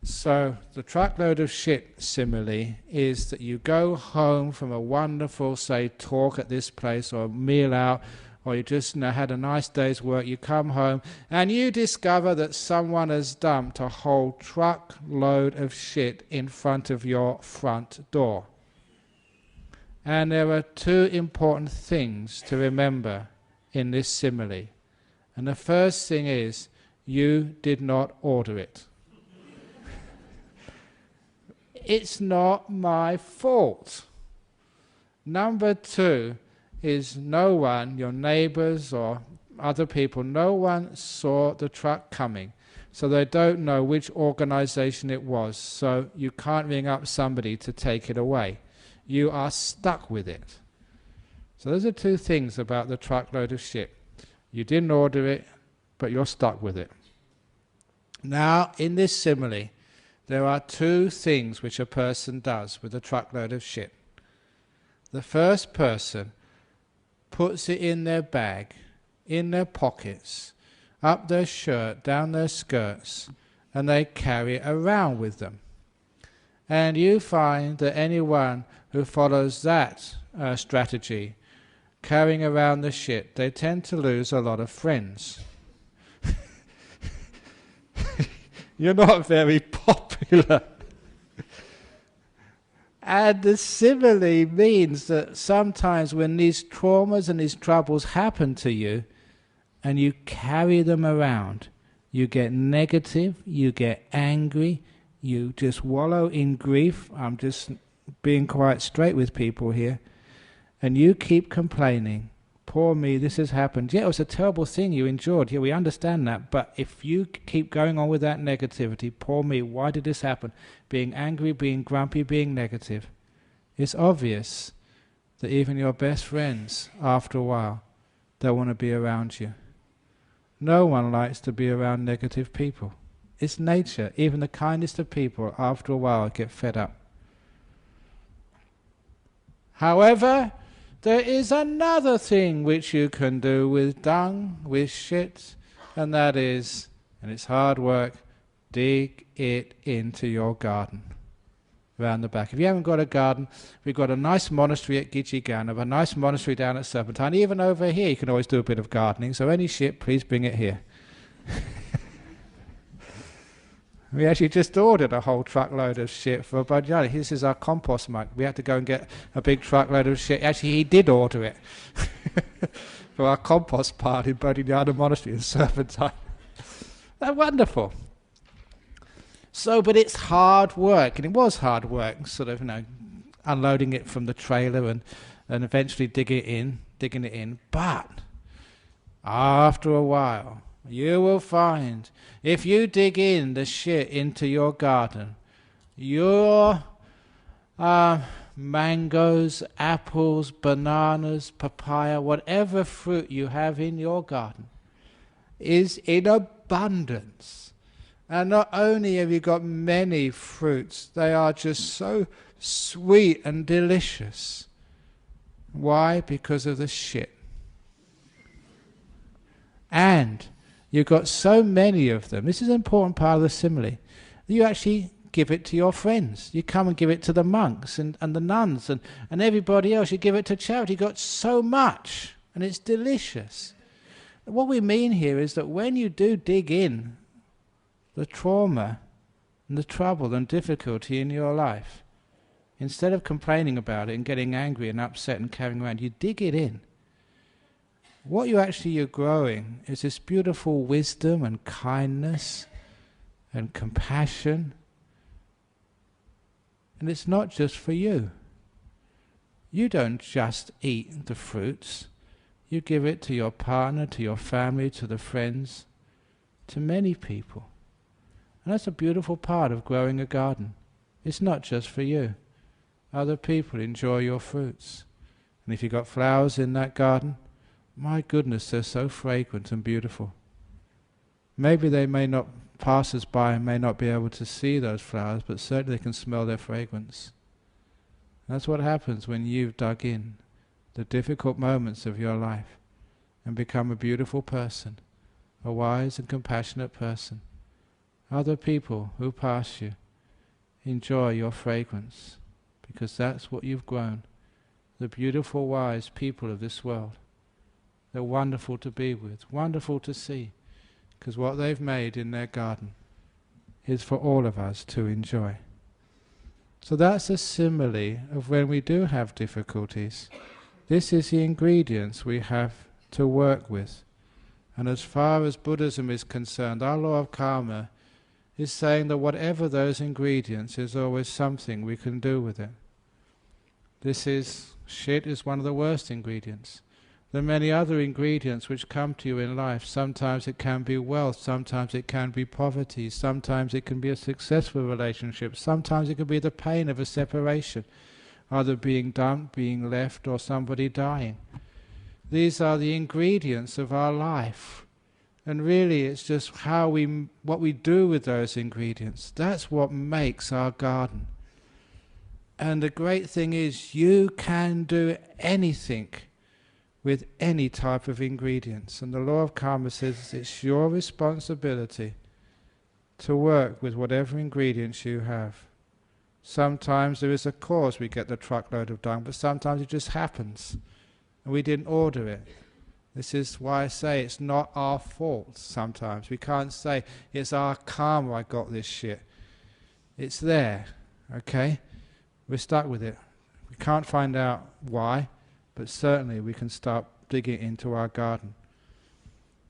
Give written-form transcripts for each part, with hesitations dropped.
So the truckload of shit simile is that you go home from a wonderful, say, talk at this place or a meal out, or you just had a nice day's work, you come home and you discover that someone has dumped a whole truckload of shit in front of your front door. And there are two important things to remember in this simile. And the first thing is, you did not order it. It's not my fault. Number two is no one, your neighbors or other people, no one saw the truck coming. So they don't know which organization it was. So you can't ring up somebody to take it away. You are stuck with it. So those are two things about the truckload of shit. You didn't order it, but you're stuck with it. Now, in this simile, there are two things which a person does with a truckload of shit. The first person puts it in their bag, in their pockets, up their shirt, down their skirts, and they carry it around with them. And you find that anyone who follows that strategy, carrying around the shit, they tend to lose a lot of friends. You're not very popular. And the simile means that sometimes when these traumas and these troubles happen to you, and you carry them around, you get negative, you get angry, you just wallow in grief. I'm just being quite straight with people here. And you keep complaining, poor me, this has happened. Yeah, it was a terrible thing you endured. Yeah, we understand that. But if you keep going on with that negativity, poor me, why did this happen? Being angry, being grumpy, being negative. It's obvious that even your best friends, after a while, don't want to be around you. No one likes to be around negative people. It's nature. Even the kindest of people, after a while, get fed up. However, there is another thing which you can do with dung, with shit, and that is, and it's hard work, dig it into your garden. Around the back. If you haven't got a garden, we've got a nice monastery at Gijigana, a nice monastery down at Serpentine. Even over here you can always do a bit of gardening, so any shit, please bring it here. We actually just ordered a whole truckload of shit for Bajani. This is our compost mug. We had to go and get a big truckload of shit. Actually, he did order it for our compost part in Bodhinyana Monastery in Serpentine. That's wonderful. So, but it's hard work, and it was hard work, sort of, unloading it from the trailer and eventually digging it in. But after a while, you will find, if you dig in the shit into your garden, your mangoes, apples, bananas, papaya, whatever fruit you have in your garden, is in abundance. And not only have you got many fruits, they are just so sweet and delicious. Why? Because of the shit. And you've got so many of them. This is an important part of the simile. You actually give it to your friends. You come and give it to the monks and the nuns and everybody else. You give it to charity. You've got so much, and it's delicious. What we mean here is that when you do dig in the trauma and the trouble and difficulty in your life, instead of complaining about it and getting angry and upset and carrying around, you dig it in. What you're growing is this beautiful wisdom and kindness and compassion. And it's not just for you. You don't just eat the fruits. You give it to your partner, to your family, to the friends, to many people. And that's a beautiful part of growing a garden. It's not just for you. Other people enjoy your fruits. And if you've got flowers in that garden, my goodness, they're so fragrant and beautiful. Maybe passers-by may not be able to see those flowers, but certainly they can smell their fragrance. That's what happens when you've dug in the difficult moments of your life and become a beautiful person, a wise and compassionate person, other people who pass you enjoy your fragrance, because that's what you've grown. The beautiful, wise people of this world. They're wonderful to be with, wonderful to see, because what they've made in their garden is for all of us to enjoy. So that's a simile of when we do have difficulties. This is the ingredients we have to work with. And as far as Buddhism is concerned, our law of karma is saying that whatever those ingredients, is always something we can do with it. Shit is one of the worst ingredients. There are many other ingredients which come to you in life. Sometimes it can be wealth, sometimes it can be poverty, sometimes it can be a successful relationship, sometimes it can be the pain of a separation, either being dumped, being left, or somebody dying. These are the ingredients of our life. And really it's just what we do with those ingredients. That's what makes our garden. And the great thing is, you can do anything with any type of ingredients. And the law of karma says it's your responsibility to work with whatever ingredients you have. Sometimes there is a cause we get the truckload of dung, but sometimes it just happens, and we didn't order it. This is why I say it's not our fault sometimes. We can't say, it's our karma I got this shit. It's there, okay? We're stuck with it. We can't find out why, but certainly we can start digging into our garden.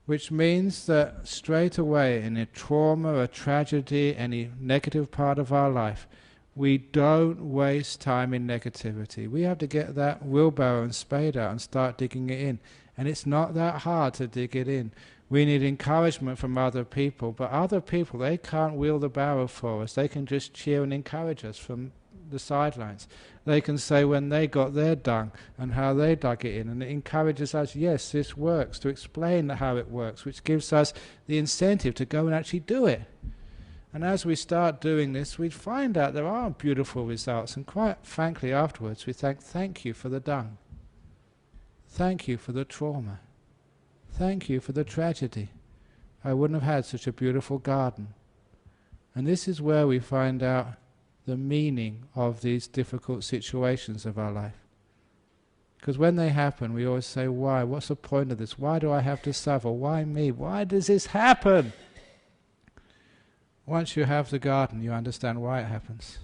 Which means that straight away in a trauma, a tragedy, any negative part of our life, we don't waste time in negativity. We have to get that wheelbarrow and spade out and start digging it in. And it's not that hard to dig it in. We need encouragement from other people, but other people, they can't wheel the barrow for us. They can just cheer and encourage us from the sidelines. They can say when they got their dung and how they dug it in, and it encourages us, yes, this works, to explain how it works, which gives us the incentive to go and actually do it. And as we start doing this, we find out there are beautiful results, and quite frankly afterwards we thank you for the dung. Thank you for the trauma. Thank you for the tragedy. I wouldn't have had such a beautiful garden. And this is where we find out the meaning of these difficult situations of our life. Because when they happen, we always say, why? What's the point of this? Why do I have to suffer? Why me? Why does this happen? Once you have the garden, you understand why it happens.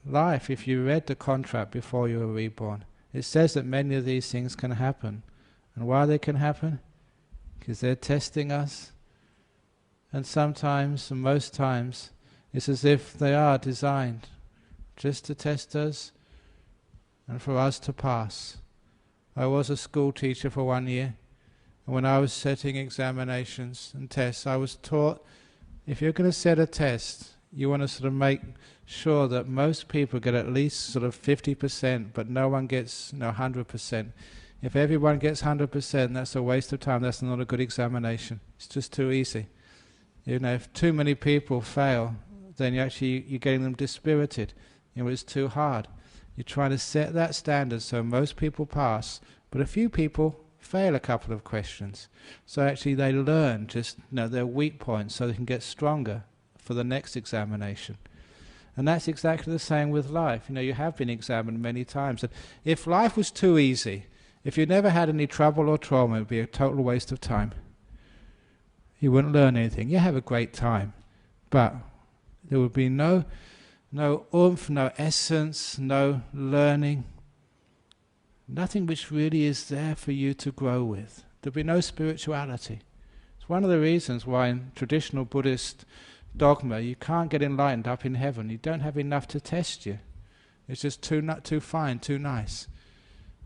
Life, if you read the contract before you were reborn, it says that many of these things can happen. And why they can happen? Because they're testing us. And sometimes, and most times, it's as if they are designed just to test us and for us to pass. I was a school teacher for 1 year, and when I was setting examinations and tests, I was taught, if you're going to set a test, you want to sort of make sure that most people get at least sort of 50%, but no one gets 100%. If everyone gets 100%, that's a waste of time. That's not a good examination. It's just too easy. If too many people fail, then you're getting them dispirited. It's too hard. You're trying to set that standard so most people pass, but a few people fail a couple of questions. So actually they learn just their weak points so they can get stronger for the next examination. And that's exactly the same with life. You have been examined many times. And if life was too easy, if you never had any trouble or trauma, it would be a total waste of time. You wouldn't learn anything. You have a great time, but there would be no oomph, no essence, no learning, nothing which really is there for you to grow with. There'll be no spirituality. It's one of the reasons why in traditional Buddhist dogma you can't get enlightened up in heaven. You don't have enough to test you. It's just too fine, too nice.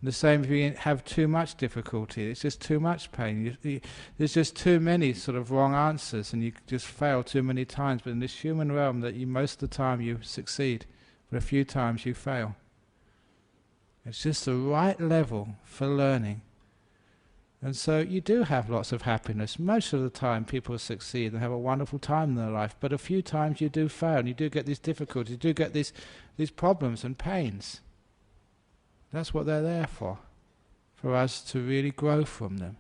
And the same if you have too much difficulty, it's just too much pain. There's just too many sort of wrong answers, and you just fail too many times. But in this human realm, that most of the time you succeed, but a few times you fail. It's just the right level for learning. And so you do have lots of happiness. Most of the time people succeed and have a wonderful time in their life, but a few times you do fail, and you do get these difficulties, you do get these problems and pains. That's what they're there for us to really grow from them.